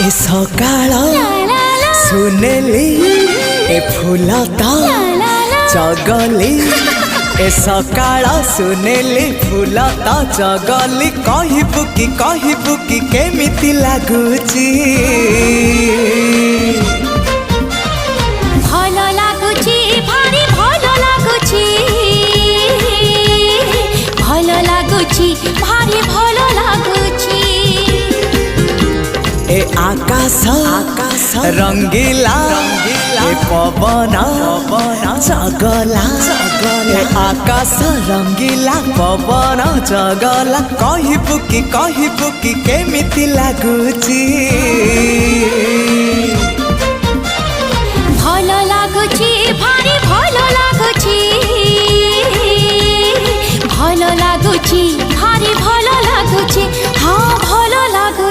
ए सकाळ सुनेली ए फुलता चगली ए सकाळ सुनेली फुलता चगली कहबू कि केमिति लागुची भलो लागुची भारी भलो लागुची भलो लागुची भारी भलो लागुची ए आकाश रंगीला ए पवन चगला ए आकाश रंगीला पवन चगला कहबू कि केमिति लागुची।